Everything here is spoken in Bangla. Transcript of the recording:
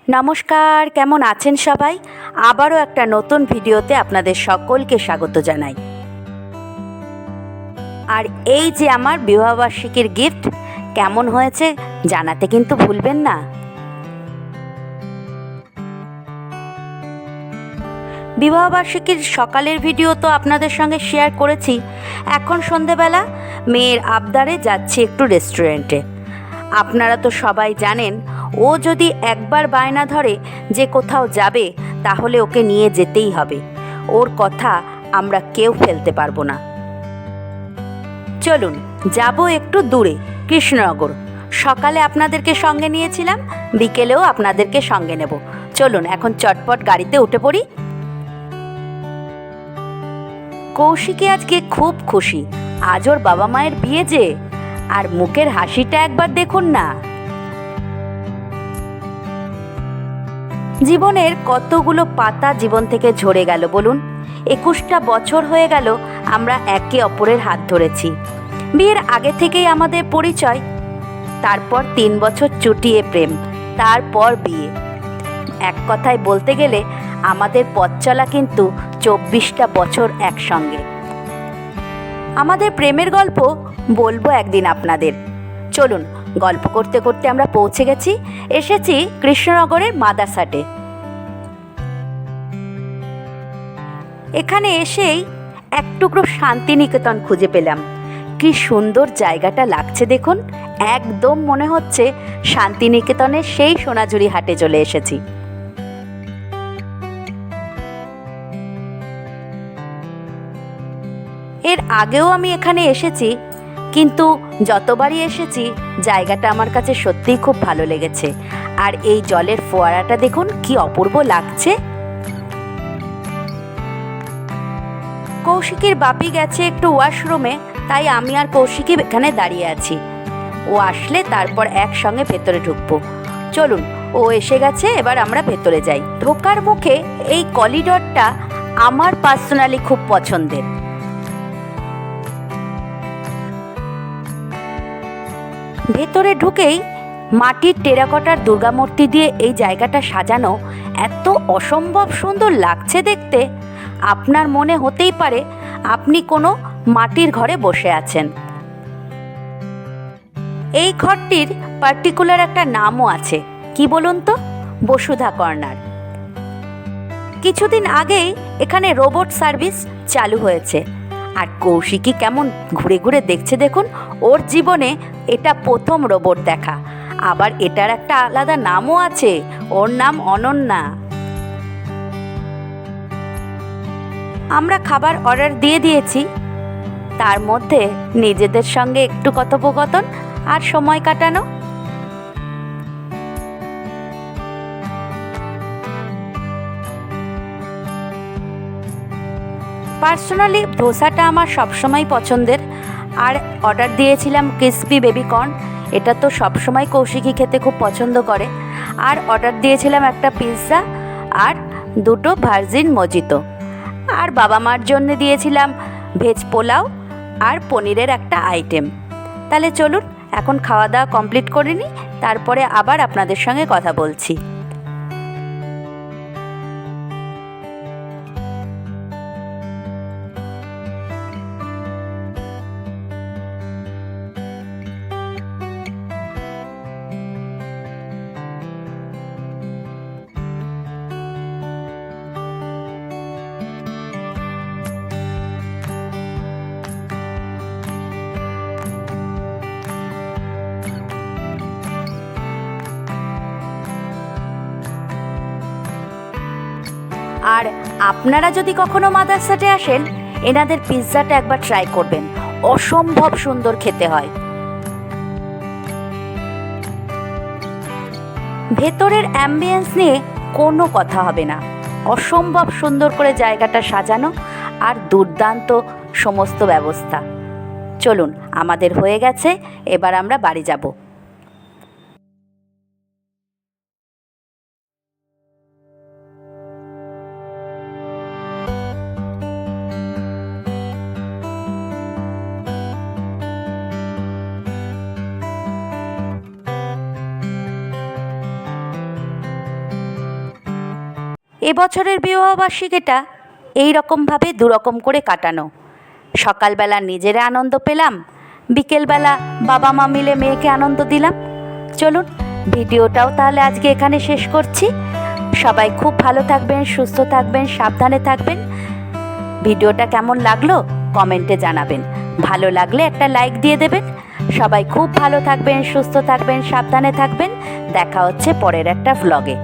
নমস্কার, কেমন আছেন সবাই? আবারও একটা নতুন ভিডিওতে আপনাদের সকলকে স্বাগত জানাই। আর এই যে আমার বিবাহবার্ষিকীর গিফট কেমন হয়েছে জানাতে কিন্তু ভুলবেন না। বিবাহবার্ষিকীর সকালের ভিডিও তো আপনাদের সঙ্গে শেয়ার করেছি। এখন সন্ধেবেলা মেয়ের আবদারে যাচ্ছি একটু রেস্টুরেন্টে। আপনারা তো সবাই জানেন, ও যদি একবার বায়না ধরে যে কোথাও যাবে তাহলে ওকে নিয়ে যেতেই হবে। ওর কথা আমরা কেউ ফেলতে পারবো না। চলুন যাব একটু দূরে, কৃষ্ণনগর। সকালে আপনাদেরকে সঙ্গে নিয়েছিলাম, বিকেলেও আপনাদেরকে সঙ্গে নেব। চলুন এখন চটপট গাড়িতে উঠে পড়ি। কৌশিকী আজকে খুব খুশি, আজ ওর বাবা মায়ের বিয়ে যে। আর মুখের হাসিটা একবার দেখুন না। জীবনের কতগুলো পাতা জীবন থেকে ঝরে গেল বলুন। 21টা বছর হয়ে গেল আমরা একে অপরের হাত ধরেছি। বিয়ের আগে থেকেই আমাদের পরিচয়, তারপর 3 বছর চুটিয়ে প্রেম, তারপর বিয়ে। এক কথায় বলতে গেলে আমাদের পথ চলা কিন্তু 24টা বছর একসঙ্গে। আমাদের প্রেমের গল্প বলবো একদিন আপনাদের। চলুন, গল্প করতে করতে আমরা পৌঁছে এসেছি কৃষ্ণনগরের মাদারসাটে। এখানে এসেই এক টুকরো শান্তিনিকেতন খুঁজে পেলাম। কি সুন্দর জায়গাটা লাগছে দেখুন, একদম মনে হচ্ছে শান্তিনিকেতনের সেই সোনাঝুরি হাটে চলে এসেছি। এর আগেও আমি এখানে এসেছি, কিন্তু যতবারই এসেছি জায়গাটা আমার কাছে সত্যিই খুব ভালো লেগেছে। আর এই জলের ফোয়ারাটা দেখুন কি অপূর্ব লাগছে। কৌশিকীর বাপি গেছে একটু ওয়াশরুমে, তাই আমি আর কৌশিকী এখানে দাঁড়িয়ে আছি। ও আসলে তারপর একসঙ্গে ভেতরে ঢুকবো। চলুন, ও এসে গেছে, এবার আমরা ভেতরে যাই। ঢোকার মুখে এই করিডরটা আমার পার্সোনালি খুব পছন্দের। ভেতরে ঢুকেই মাটির টেরাকোটার দুর্গামূর্তি দিয়ে এই জায়গাটা সাজানো এত অসম্ভব সুন্দর লাগছে দেখতে। আপনার মনে হতেই পারে আপনি কোনো মাটির ঘরে বসে আছেন। এই ঘরটির পার্টিকুলার একটা নামও আছে, কি বলুন তো? বসুধা কর্নার। কিছুদিন আগেই এখানে রোবট সার্ভিস চালু হয়েছে। আর কৌশিকী কেমন ঘুরে ঘুরে দেখছে দেখুন। ওর জীবনে এটা প্রথম রোবট দেখা। আবার এটার একটা আলাদা নামও আছে, ওর নাম অনন্যা। আমরা খাবার অর্ডার দিয়ে দিয়েছি, তার মধ্যে নিজেদের সঙ্গে একটু কথোপকথন আর সময় কাটানো। পার্সোনালি ধোসাটা আমার সবসময় পছন্দের। আর অর্ডার দিয়েছিলাম ক্রিসপি বেবি কর্ন, এটা তো সবসময় কৌশিকী খেতে খুব পছন্দ করে। আর অর্ডার দিয়েছিলাম একটা পিৎজা আর 2টো ভার্জিন মজিতো। আর বাবা মার জন্য দিয়েছিলাম ভেজ পোলাও আর পনিরের একটা আইটেম। তাহলে চলুন এখন খাওয়া দাওয়া কমপ্লিট করে নিই, তারপরে আবার আপনাদের সঙ্গে কথা বলছি। আর আপনারা যদি কখনো মাদারসাটে আসেন, এনাদের পিৎজাটা একবার ট্রাই করবেন, অসম্ভব সুন্দর খেতে হয়। ভেতরের অ্যাম্বিয়েন্স নিয়ে কোনো কথা হবে না, অসম্ভব সুন্দর করে জায়গাটা সাজানো আর দুর্দান্ত সমস্ত ব্যবস্থা। চলুন, আমাদের হয়ে গেছে, এবার আমরা বাড়ি যাব। এবছরের বিবাহবার্ষিকীটা এই রকমভাবে দুরকম করে কাটানো। সকালবেলা নিজেরা আনন্দ পেলাম, বিকেলবেলা বাবা মা মিলে মেয়েকে আনন্দ দিলাম। চলুন ভিডিওটাও তাহলে আজকে এখানে শেষ করছি। সবাই খুব ভালো থাকবেন, সুস্থ থাকবেন, সাবধানে থাকবেন। ভিডিওটা কেমন লাগলো কমেন্টে জানাবেন, ভালো লাগলে একটা লাইক দিয়ে দেবেন। সবাই খুব ভালো থাকবেন, সুস্থ থাকবেন, সাবধানে থাকবেন। দেখা হচ্ছে পরের একটা ভ্লগে।